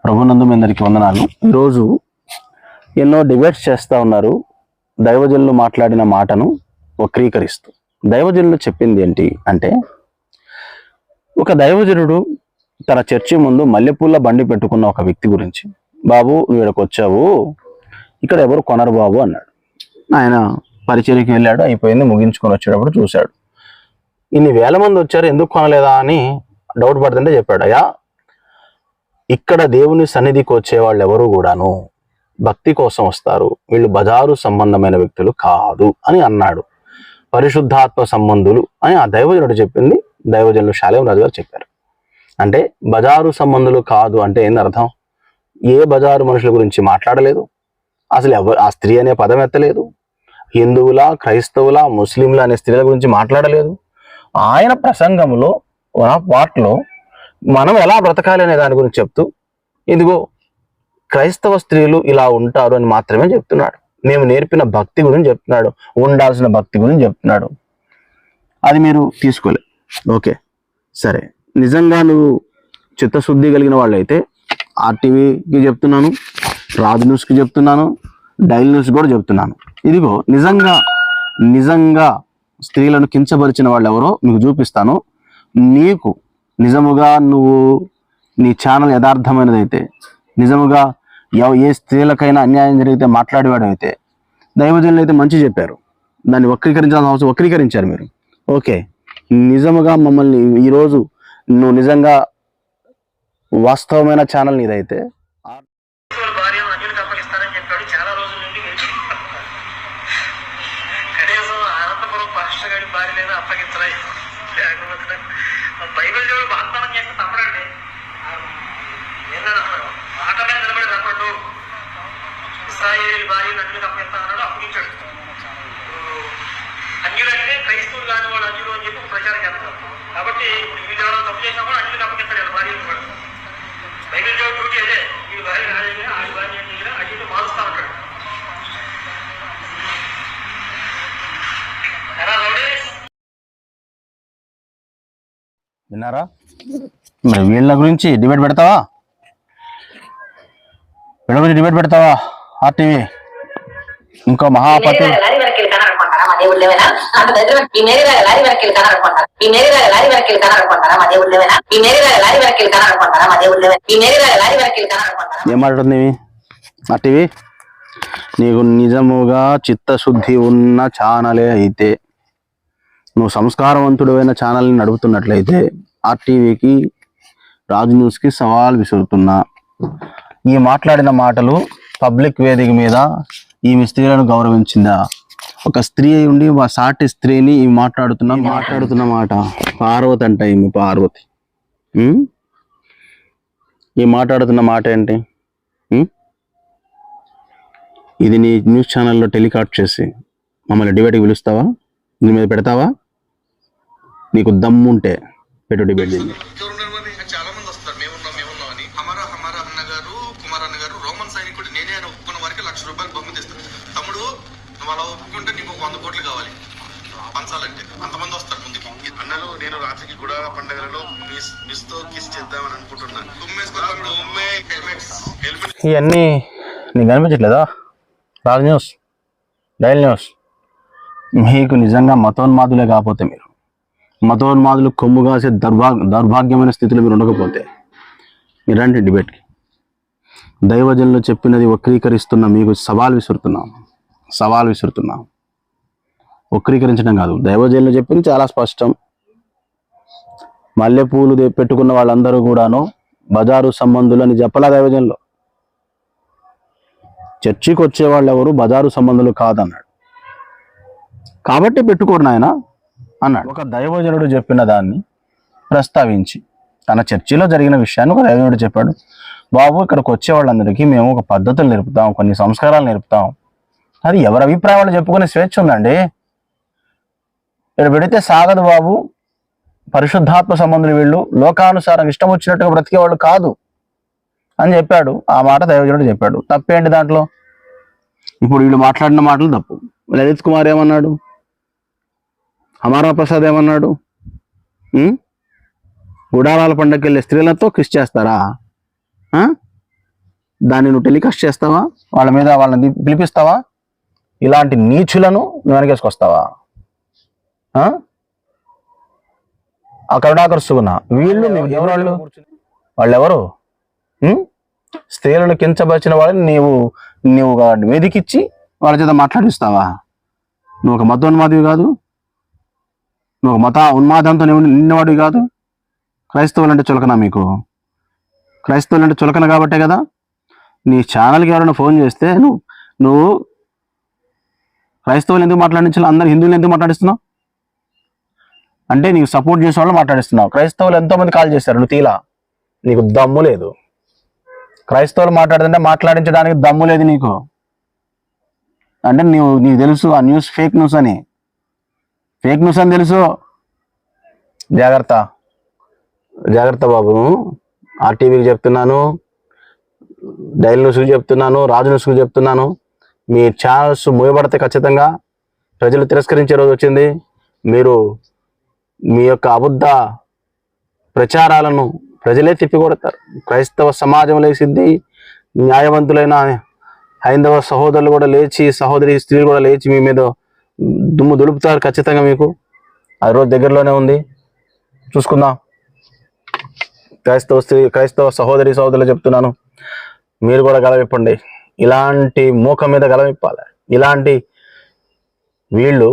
ప్రభునందు మీ అందరికీ వందనాలు. ఈరోజు ఎన్నో డిబేట్స్ చేస్తూ ఉన్నారు. దైవజనులు మాట్లాడిన మాటను వక్రీకరిస్తూ. దైవజనులు చెప్పింది ఏంటి అంటే, ఒక దైవజనుడు తన చర్చి ముందు మల్లెపూల బండి పెట్టుకున్న ఒక వ్యక్తి గురించి, బాబు నువ్వు ఇక్కడికి వచ్చావు, ఇక్కడ ఎవరు కొనరు బాబు అన్నాడు. ఆయన పరిచర్యకి వెళ్ళాడు, అయిపోయింది, ముగించుకొని వచ్చేటప్పుడు చూశాడు, ఇన్ని వేల మంది వచ్చారు, ఎందుకు కొనలేదా అని డౌట్ పడుతుంటే చెప్పాడు, అయ్యా ఇక్కడ దేవుని సన్నిధికి వచ్చే వాళ్ళు ఎవరు కూడాను భక్తి కోసం వస్తారు, వీళ్ళు బజారు సంబంధమైన వ్యక్తులు కాదు అని అన్నాడు. పరిశుద్ధాత్మ సంబంధులు అని ఆ దైవజనుడు చెప్పింది దైవజనులు శాలేం రాజు గారు చెప్పారు. అంటే బజారు సంబంధులు కాదు అంటే ఏంది అర్థం? ఏ బజారు మనుషుల గురించి మాట్లాడలేదు, అసలు ఆ స్త్రీ అనే పదం ఎత్తలేదు, హిందువుల, క్రైస్తవుల, ముస్లింల అనే స్త్రీల గురించి మాట్లాడలేదు. ఆయన ప్రసంగంలో వాటిలో మనం ఎలా బ్రతకాలి అనే దాని గురించి చెప్తూ, ఇదిగో క్రైస్తవ స్త్రీలు ఇలా ఉంటారు అని మాత్రమే చెప్తున్నాడు. మేము నేర్పిన భక్తి గురించి చెప్తున్నాడు, ఉండాల్సిన భక్తి గురించి చెప్తున్నాడు. అది మీరు తీసుకోలే, ఓకే సరే. నిజంగా నువ్వు చిత్తశుద్ధి కలిగిన వాళ్ళైతే ఆర్టీవీకి చెప్తున్నాను, రాజ్ న్యూస్కి చెప్తున్నాను, డైలీ న్యూస్ కూడా చెప్తున్నాను. ఇదిగో నిజంగా స్త్రీలను కించపరిచిన వాళ్ళు ఎవరో మీకు చూపిస్తాను. నీకు నిజముగా నువ్వు నీ ఛానల్ యథార్థమైనదైతే, నిజముగా ఏ స్త్రీలకైనా అన్యాయం జరిగితే మాట్లాడేవాడు అయితే, దైవజనులు అయితే మంచి చెప్పారు, దాన్ని వక్రీకరించాల్సిన అవసరం వక్రీకరించారు మీరు. ఓకే, నిజముగా మమ్మల్ని ఈరోజు నువ్వు నిజంగా వాస్తవమైన ఛానల్ నీదైతే బైబిల్ దేవుడు వాగ్దానం చేస్తే తప్పడండి. మాట మీద నిలబడి తప్పడు. ఇశ్రాయేలు భార్య అన్యులకు అప్పగిస్తానన్నాడు, అప్పగించాడు. అన్యులంటే క్రైస్తవులు కాని వాళ్ళు అన్యులు అని చెప్పి ప్రచారం చేస్తారు. కాబట్టి వీళ్ళు ఎవరో తప్పు చేసినా కూడా అన్యులకు అప్పగిస్తాడు భార్యలు కూడా. బైబిల్ దేవుడు డ్యూటీ అదే, వీళ్ళు భార్య రాజైనా ఆడి భార్య అంటే అన్యులు మారుస్తా ఉంటాడు. విన్నారా? మరి వీళ్ళ గురించి డిబేట్ పెడతావా? వీళ్ళ గురించి డిబేట్ పెడతావా? ఆర్టీవీ ఇంకో మహాపతి ఏమాడుతుంది ఆర్టీవీ? నీకు నిజముగా చిత్తశుద్ధి ఉన్న ఛానలే అయితే, నువ్వు సంస్కారవంతుడు అయిన ఛానల్ని నడుపుతున్నట్లయితే, ఆర్టీవీకి, రాజ్ న్యూస్కి సవాల్ విసురుతున్నా. ఈ మాట్లాడిన మాటలు పబ్లిక్ వేదిక మీద ఈమె స్త్రీలను గౌరవించిందా? ఒక స్త్రీ అయి ఉండి మా సాటి స్త్రీని ఈ మాట్లాడుతున్న మాట పార్వతి అంట. ఈమె పార్వతి ఈ మాట్లాడుతున్న మాట ఏంటి? ఇది నీ న్యూస్ ఛానల్లో టెలికాస్ట్ చేసి మమ్మల్ని డిబేట్కి పిలుస్తావా? దీని మీద పెడతావా? నీకు దమ్ముంటే పెట్టు డిబేట్. దీన్ని చాలా మంది వస్తారు, మేమున్నాం అని. హమారా అన్న గారు, కుమార్ అన్న గారు రోమన్ సైనికుడు నేనే అని ఒప్పుకున్న వారికి ₹1,00,000 బహుమతి ఇస్తారు. తమ్ముడు నువ్వు అలా ఒప్పుకుంటే నీకు 100 కోట్లు కావాలి పంచాలంటే. అంతమంది వస్తారు ముందుకి. అన్నలు నేను రాత్రికి కూడా పండుగలలో మిస్తో కిస్ చేద్దామని అనుకుంటున్నాను. ఇవన్నీ నీకు కనిపించట్లేదా? రాజ్ న్యూస్, డైలీ న్యూస్, మీకు నిజంగా మతోన్మాదులే కాకపోతే, మీరు మతోన్మాదులు కొమ్ము కాసే దౌర్భాగ్యమైన స్థితిలో మీరు ఉండకపోతే మీరు రండి డిబేట్కి. దైవజనులు చెప్పినది వక్రీకరిస్తున్న మీకు సవాల్ విసురుతున్నాం. వక్రీకరించడం కాదు, దైవజనులు చెప్పింది చాలా స్పష్టం. మల్లెపూలు పెట్టుకున్న వాళ్ళందరూ కూడాను బజారు సంబంధులు అని చెప్పలా దైవజనులు. చర్చికి వచ్చే వాళ్ళు ఎవరు బజారు సంబంధులు కాదన్నాడు. కాబట్టి పెట్టుకోరు నాయన అన్నాడు. ఒక దైవజనుడు చెప్పిన దాన్ని ప్రస్తావించి తన చర్చిలో జరిగిన విషయాన్ని ఒక దైవజనుడు చెప్పాడు, బాబు ఇక్కడికి వచ్చే వాళ్ళందరికీ మేము ఒక పద్ధతులు నేర్పుతాం, కొన్ని సంస్కారాలు నేర్పుతాం. అది ఎవరి అభిప్రాయాలు చెప్పుకునే స్వేచ్ఛ ఉందండి. ఇక్కడ పెడితే సాగదు బాబు. పరిశుద్ధాత్మ సంబంధులు వీళ్ళు లోకానుసారం ఇష్టం వచ్చినట్టుగా బ్రతికేవాళ్ళు కాదు అని చెప్పాడు. ఆ మాట దైవజనుడు చెప్పాడు. తప్పేంటి దాంట్లో? ఇప్పుడు వీళ్ళు మాట్లాడిన మాటలు తప్పు. లలిత్ కుమార్ ఏమన్నాడు? హమారా ప్రసాద్ ఏమన్నాడు? గుడారాల పండగకి వెళ్ళే స్త్రీలతో కిస్ చేస్తారా? దాన్ని నువ్వు టెలికాస్ట్ చేస్తావా? వాళ్ళ మీద వాళ్ళని పిలిపిస్తావా? ఇలాంటి నీచులను నువ్వు వెనకేసుకొస్తావా? ఆ కరుణాకర్ సుగుణ వీళ్ళు వాళ్ళు ఎవరు? స్త్రీలను కించపరిచిన వాళ్ళని నీవు వేదికిచ్చి వాళ్ళ చేత మాట్లాడిస్తావా? నువ్వు ఒక మతోన్మాదివి కాదు, నువ్వు ఒక మత ఉన్మాదంతో నిన్నవాడివి కాదు. క్రైస్తవులు అంటే చులకన మీకు? క్రైస్తవులు అంటే చులకన కాబట్టే కదా నీ ఛానల్కి ఎవరైనా ఫోన్ చేస్తే నువ్వు క్రైస్తవులు ఎందుకు మాట్లాడించాలి, అందరు హిందువులు ఎందుకు మాట్లాడిస్తున్నావు అంటే నీకు సపోర్ట్ చేసే వాళ్ళు మాట్లాడిస్తున్నావు. క్రైస్తవులు ఎంతోమంది కాల్ చేశారు, నువ్వు తీలా. నీకు దమ్ము లేదు. క్రైస్తవులు మాట్లాడుతుంటే మాట్లాడించడానికి దమ్ము లేదు నీకు. అంటే నీకు తెలుసు ఆ న్యూస్ ఫేక్ న్యూస్ అని తెలుసు. జాగ్రత్త బాబు. ఆర్టీవీకి చెప్తున్నాను, డైలీ న్యూస్కి చెప్తున్నాను, రాజు న్యూస్కి చెప్తున్నాను. మీ ఛానల్స్ మూయబడితే ఖచ్చితంగా ప్రజలు తిరస్కరించే రోజు వచ్చింది. మీరు మీ యొక్క అబద్ధ ప్రచారాలను ప్రజలే తిప్పికొడతారు. క్రైస్తవ సమాజం లేచింది, న్యాయవంతులైన హైందవ సహోదరులు కూడా లేచి, సహోదరి స్త్రీలు కూడా లేచి మీ మీద దుమ్ము దులుపుతారు ఖచ్చితంగా. మీకు ఆ రోజు దగ్గరలోనే ఉంది, చూసుకుందాం. క్రైస్తవ సహోదరులు చెప్తున్నాను, మీరు కూడా గలవిప్పండి. ఇలాంటి మూక మీద గలవిప్పాలి. ఇలాంటి వీళ్ళు